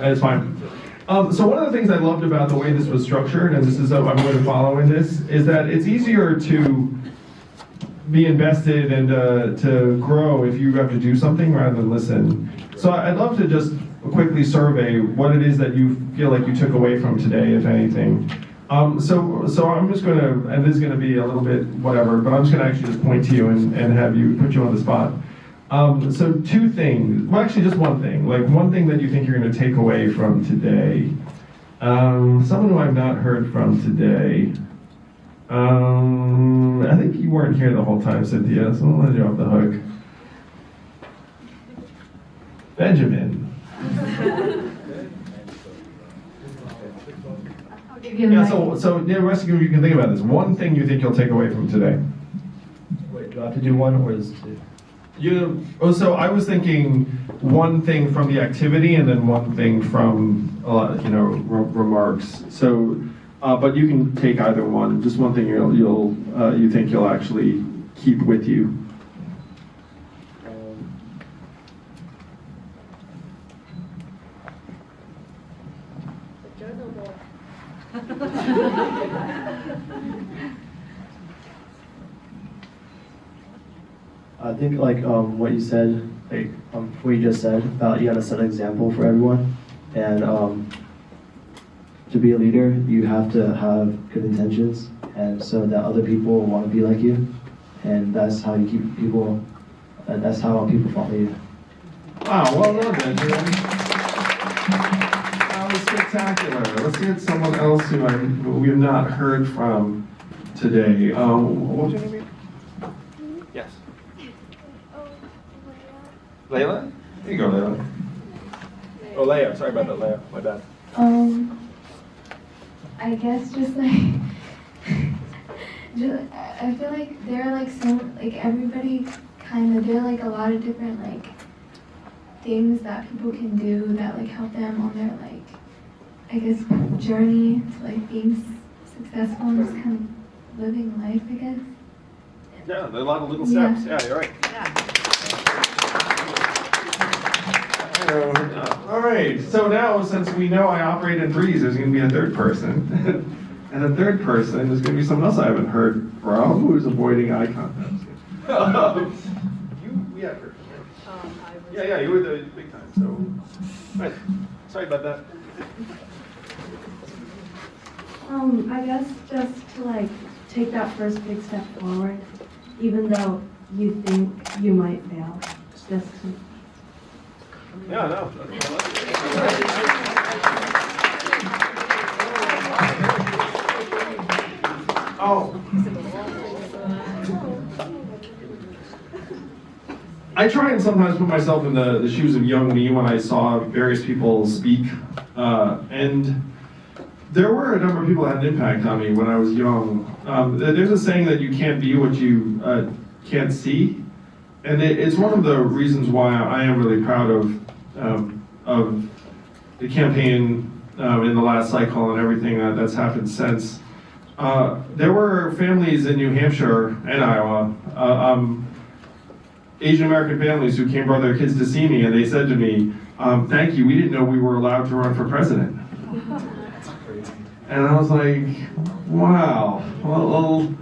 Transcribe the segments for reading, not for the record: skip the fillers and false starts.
It's fine. So one of the things I loved about the way this was structured, and this is what I'm going to follow in this, is that it's easier to be invested and to grow if you have to do something rather than listen. So I'd love to just quickly survey what it is that you feel like you took away from today, if anything. So I'm just going to, and this is going to be a little bit whatever, but I'm just going to actually just point to you and have you, put you on the spot. So two things, well actually just one thing, like one thing that you think you're going to take away from today. Someone who I've not heard from today. I think you weren't here the whole time, Cynthia, so I'll let you off the hook. Benjamin. Yeah, so the rest of you can think about this. One thing you think you'll take away from today. Wait, do I have to do one or is it two? So I was thinking one thing from the activity and then one thing from remarks. So, but you can take either one. Just one thing you think you'll actually keep with you. I think like what you said, like what you just said about you got to set an example for everyone, and to be a leader you have to have good intentions, and so that other people want to be like you, and that's how you keep people, and that's how people follow you. Wow, well done, Benjamin. That was spectacular. Let's get someone else who we have not heard from today. What's your name? Yes. Layla? Here you go, Layla. Oh, Leia. Sorry about that, Leia. My bad. I guess just like, I feel like there are like some, like everybody kind of, there are like a lot of different like things that people can do that like help them on their like, I guess, journey to like being successful and just kind of living life, I guess. Yeah, there are a lot of little steps. Yeah, you're right. Yeah. All right, so now since we know I operate in threes, there's going to be a third person. And the third person is going to be someone else I haven't heard from, who's avoiding eye contact. We have heard from you. Yeah, you were the big time, so. Right. Sorry about that. I guess just to like take that first big step forward, even though you think you might fail. Just to Yeah, no. Oh. I try and sometimes put myself in the shoes of young me when I saw various people speak, and there were a number of people that had an impact on me when I was young. There's a saying that you can't be what you can't see, and it's one of the reasons why I am really proud of the campaign in the last cycle and everything that's happened since. There were families in New Hampshire and Iowa, Asian American families who came brought their kids to see me, and they said to me, thank you, we didn't know we were allowed to run for president. And I was like, wow. Well,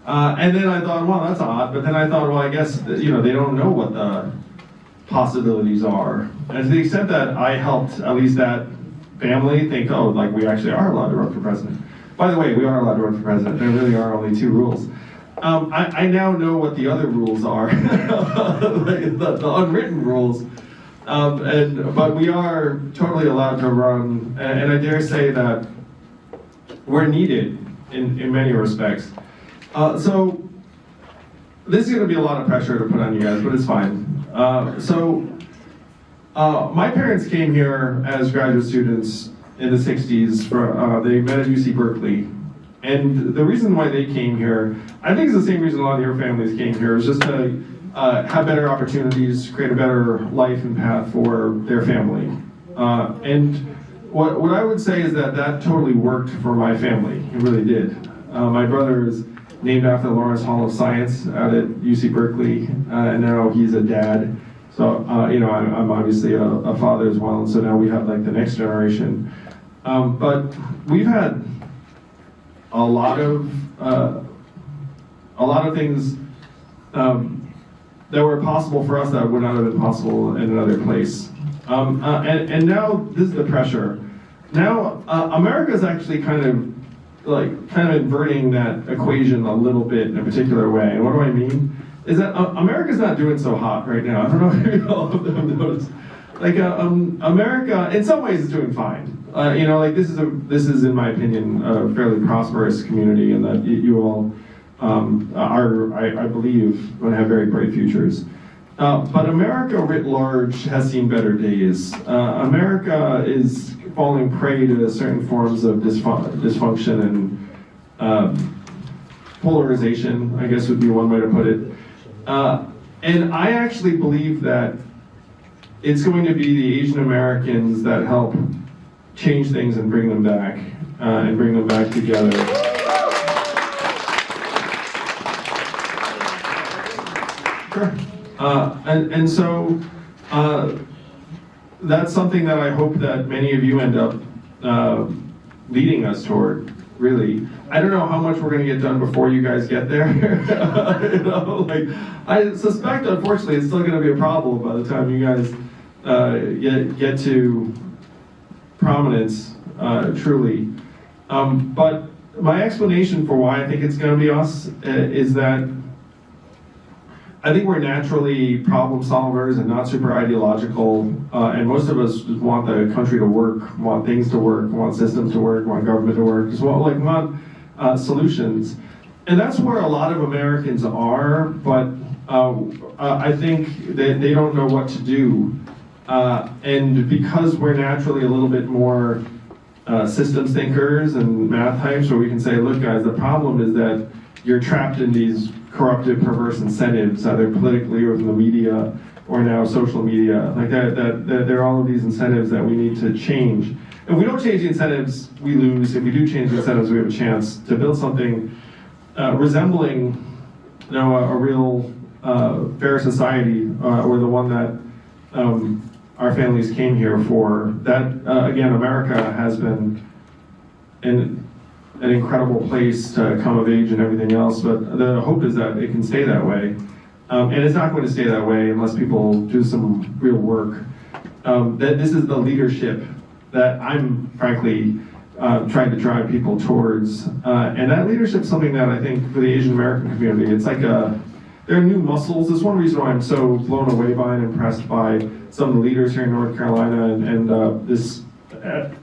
and then I thought, well, that's odd. But then I thought, well, I guess, they don't know what the possibilities are. And to the extent that I helped at least that family think, oh, like we actually are allowed to run for president. By the way, we are allowed to run for president. There really are only 2 rules. I now know what the other rules are, the unwritten rules. But we are totally allowed to run, and I dare say that we're needed in many respects. So this is going to be a lot of pressure to put on you guys, but it's fine. My parents came here as graduate students in the 60s. They met at UC Berkeley. And the reason why they came here, I think it's the same reason a lot of your families came here, is just to have better opportunities, create a better life and path for their family. And what I would say is that totally worked for my family. It really did. My brother is named after the Lawrence Hall of Science out at UC Berkeley, and now he's a dad. So, I'm obviously a father as well, and so now we have like the next generation. But we've had a lot of things that were possible for us that would not have been possible in another place. And now this is the pressure. Now America is actually kind of inverting that equation a little bit in a particular way. And what do I mean? Is that America's not doing so hot right now. I don't know if all of them noticed. Like America, in some ways, is doing fine. This is in my opinion a fairly prosperous community, and that you all are, I believe, going to have very bright futures. But America writ large has seen better days. America is falling prey to certain forms of dysfunction and polarization, I guess would be one way to put it. And I actually believe that it's going to be the Asian Americans that help change things and bring them back together. Sure. And so that's something that I hope that many of you end up leading us toward, really. I don't know how much we're going to get done before you guys get there. I suspect, unfortunately, it's still going to be a problem by the time you guys get to prominence, truly. But my explanation for why I think it's going to be us is that I think we're naturally problem solvers and not super ideological, and most of us want the country to work, want things to work, want systems to work, want government to work, as well, want solutions. And that's where a lot of Americans are, but I think they don't know what to do. And because we're naturally a little bit more systems thinkers and math types, where we can say, look guys, the problem is that you're trapped in these corruptive, perverse incentives, either politically or from the media or now social media. Like that there are all of these incentives that we need to change. If we don't change the incentives, we lose. If we do change the incentives, we have a chance to build something resembling, a real fair society, or the one that our families came here for. That again, America has been an incredible place to come of age and everything else, but the hope is that it can stay that way. And it's not going to stay that way unless people do some real work. That this is the leadership that I'm frankly trying to drive people towards. And that leadership is something that I think for the Asian American community, it's like there are new muscles. That's one reason why I'm so blown away by and impressed by some of the leaders here in North Carolina and this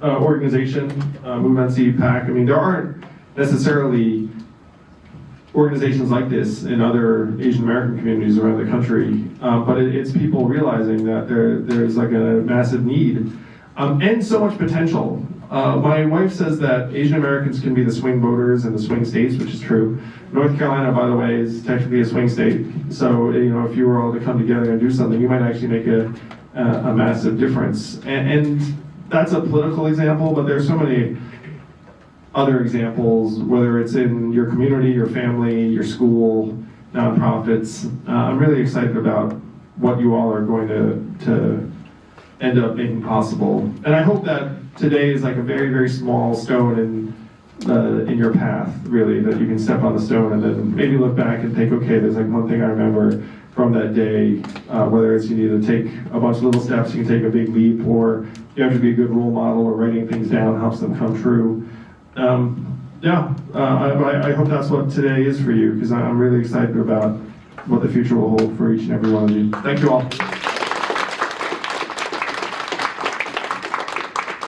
organization, MoveNC PAC. I mean, there aren't necessarily organizations like this in other Asian American communities around the country, but it's people realizing that there's like a massive need and so much potential. My wife says that Asian Americans can be the swing voters in the swing states, which is true. North Carolina, by the way, is technically a swing state. So, if you were all to come together and do something, you might actually make a massive difference. And that's a political example, but there's so many other examples, whether it's in your community, your family, your school, nonprofits. I'm really excited about what you all are going to end up making possible. And I hope that today is like a very, very small stone in your path, really, that you can step on the stone and then maybe look back and think, okay, there's like one thing I remember from that day, whether it's you need to take a bunch of little steps, you can take a big leap, or you have to be a good role model, or writing things down helps them come true. I hope that's what today is for you, because I'm really excited about what the future will hold for each and every one of you. Thank you all.